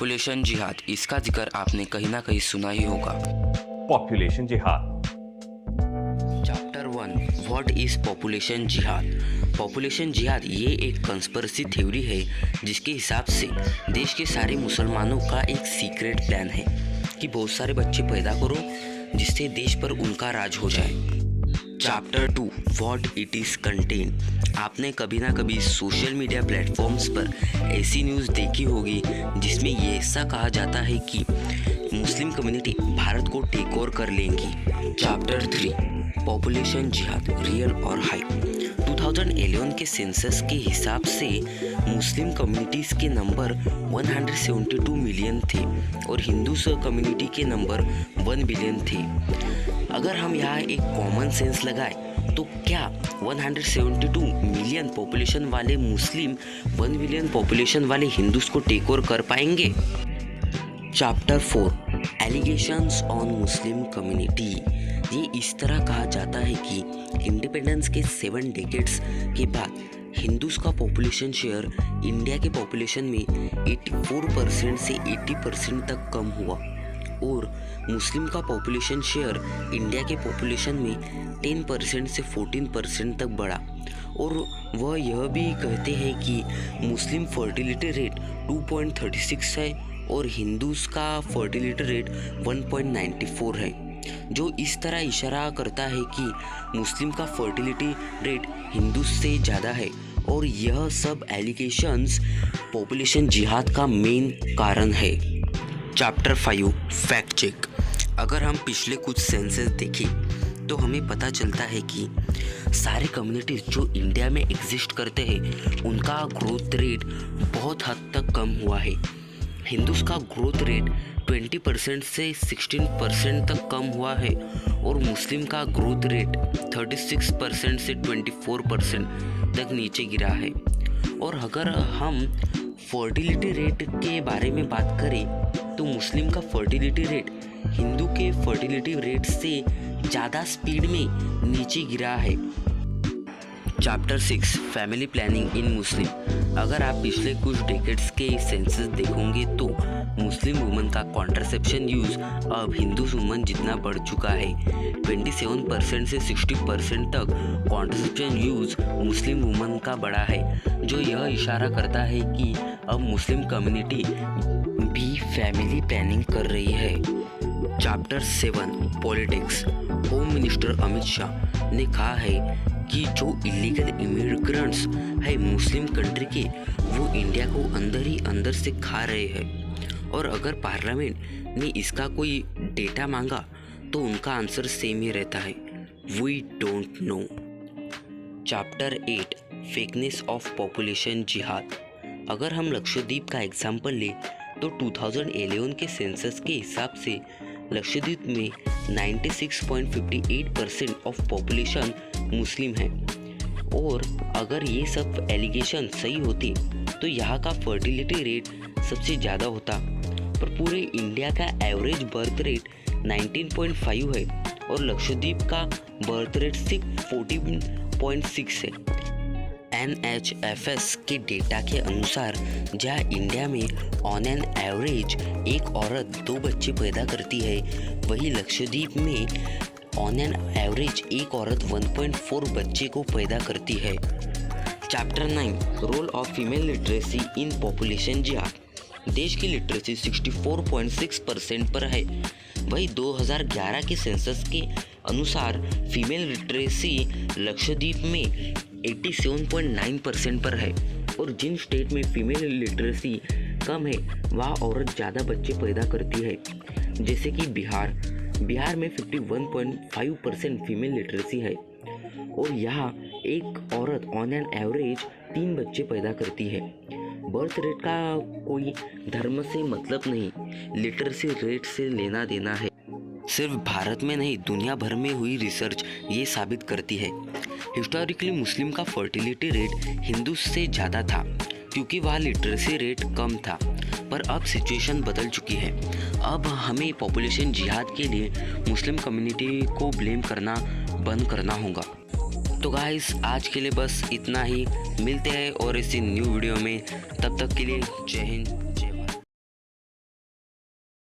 Population जिहाद, इसका जिक्र आपने कहीं ना कहीं सुना ही होगा। पॉपुलेशन जिहाद। चैप्टर 1, व्हाट इज पॉपुलेशन जिहाद। पॉपुलेशन जिहाद ये एक कंस्पिरेसी थ्योरी है जिसके हिसाब से देश के सारे मुसलमानों का एक सीक्रेट प्लान है कि बहुत सारे बच्चे पैदा करो जिससे देश पर उनका राज हो जाए। Chapter 2, what it is contain. आपने कभी ना कभी सोशल मीडिया प्लेटफॉर्म्स पर ऐसी न्यूज़ देखी होगी जिसमें ये ऐसा कहा जाता है कि मुस्लिम कम्युनिटी भारत को टेक ओवर कर लेंगी। चैप्टर 3, पॉपुलेशन जिहाद, रियल और हाइप। 2011 के सेंसस के हिसाब से मुस्लिम कम्युनिटीज़ के नंबर 172 मिलियन थे और हिंदूस कम्युनिटी के नंबर 1 बिलियन थे। अगर हम यहाँ एक कॉमन सेंस लगाए तो क्या 172 मिलियन पॉपुलेशन वाले मुस्लिम 1 बिलियन पॉपुलेशन वाले हिंदूस को टेक ओवर कर पाएंगे? Chapter 4, allegations on Muslim community. ये इस तरह कहा जाता है कि इंडिपेंडेंस के 7 डेकेड्स के बाद हिंदूस का पॉपुलेशन शेयर इंडिया के पॉपुलेशन में 84% से 80% तक कम हुआ और मुस्लिम का पॉपुलेशन शेयर इंडिया के पॉपुलेशन में 10% से 14% तक बढ़ा। और वह यह भी कहते हैं कि मुस्लिम फर्टिलिटी रेट 2.36 है और हिंदूस का फर्टिलिटी रेट 1.94 है, जो इस तरह इशारा करता है कि मुस्लिम का फर्टिलिटी रेट हिंदूस से ज़्यादा है। और यह सब एलिगेशंस पॉपुलेशन जिहाद का मेन कारण है। Chapter 5, fact check. अगर हम पिछले कुछ सेंसस देखें तो हमें पता चलता है कि सारे कम्युनिटीज़ जो इंडिया में एग्जिस्ट करते हैं उनका ग्रोथ रेट बहुत हद तक कम हुआ है। हिंदूस का ग्रोथ रेट 20% से 16% तक कम हुआ है और मुस्लिम का ग्रोथ रेट 36% से 24% तक नीचे गिरा है। और अगर हम फर्टिलिटी रेट के बारे में बात करें तो मुस्लिम का फर्टिलिटी रेट हिंदू के फर्टिलिटी रेट से ज़्यादा स्पीड में नीचे गिरा है। चैप्टर 6, फैमिली प्लानिंग इन मुस्लिम। अगर आप पिछले कुछ डेकेड्स के सेंसस देखोगे तो मुस्लिम वुमन का कॉन्ट्रासेप्शन यूज़ अब हिंदू वुमन जितना बढ़ चुका है। 27% से 60% तक कॉन्ट्रासेप्शन यूज़ मुस्लिम वुमन का बढ़ा है, जो यह इशारा करता है कि अब मुस्लिम कम्युनिटी भी फैमिली प्लानिंग कर रही है। Chapter 7, politics. Home minister Amit Shah ने कहा है कि जो इलीगल इमिग्रेंट्स है मुस्लिम कंट्री के, वो इंडिया को अंदर ही अंदर से खा रहे हैं। और अगर पार्लियामेंट ने इसका कोई डेटा मांगा तो उनका आंसर सेम ही रहता है, we don't know. Chapter 8, fakeness of population जिहाद। अगर हम लक्षद्वीप का एग्जाम्पल लें तो 2011 के सेंसस के हिसाब से लक्षद्वीप में 96.58% ऑफ पॉपुलेशन मुस्लिम है। और अगर ये सब एलिगेशन सही होती तो यहाँ का फर्टिलिटी रेट सबसे ज़्यादा होता, पर पूरे इंडिया का एवरेज बर्थ रेट 19.5 है और लक्षद्वीप का बर्थ रेट सिर्फ 14.6 है। NHFS के डेटा के अनुसार जहाँ इंडिया में ऑन एन एवरेज एक औरत 2 बच्चे पैदा करती है, वही लक्षद्वीप में ऑन एन एवरेज एक औरत 1.4 बच्चे को पैदा करती है। Chapter 9, role of female literacy in population जिहाद। देश की लिटरेसी 64.6% पर है, वही 2011 के सेंसस के अनुसार फीमेल लिटरेसी लक्षद्वीप में 87.9% पर है। और जिन स्टेट में फीमेल लिटरेसी कम है वहाँ औरत ज़्यादा बच्चे पैदा करती है, जैसे कि बिहार में 51.5% फीमेल लिटरेसी है और यहाँ एक औरत ऑन एन एवरेज 3 बच्चे पैदा करती है। बर्थ रेट का कोई धर्म से मतलब नहीं, लिटरेसी रेट से लेना देना है। सिर्फ भारत में नहीं, दुनिया भर में हुई रिसर्च ये साबित करती है। हिस्टोरिकली मुस्लिम का फर्टिलिटी रेट हिंदू से ज़्यादा था क्योंकि वहाँ लिटरेसी रेट कम था, पर अब सिचुएशन बदल चुकी है। अब हमें पॉपुलेशन जिहाद के लिए मुस्लिम कम्युनिटी को ब्लेम करना बंद करना होगा। तो गाइस, आज के लिए बस इतना ही। मिलते हैं और इसी न्यू वीडियो में, तब तक के लिए जय हिंद।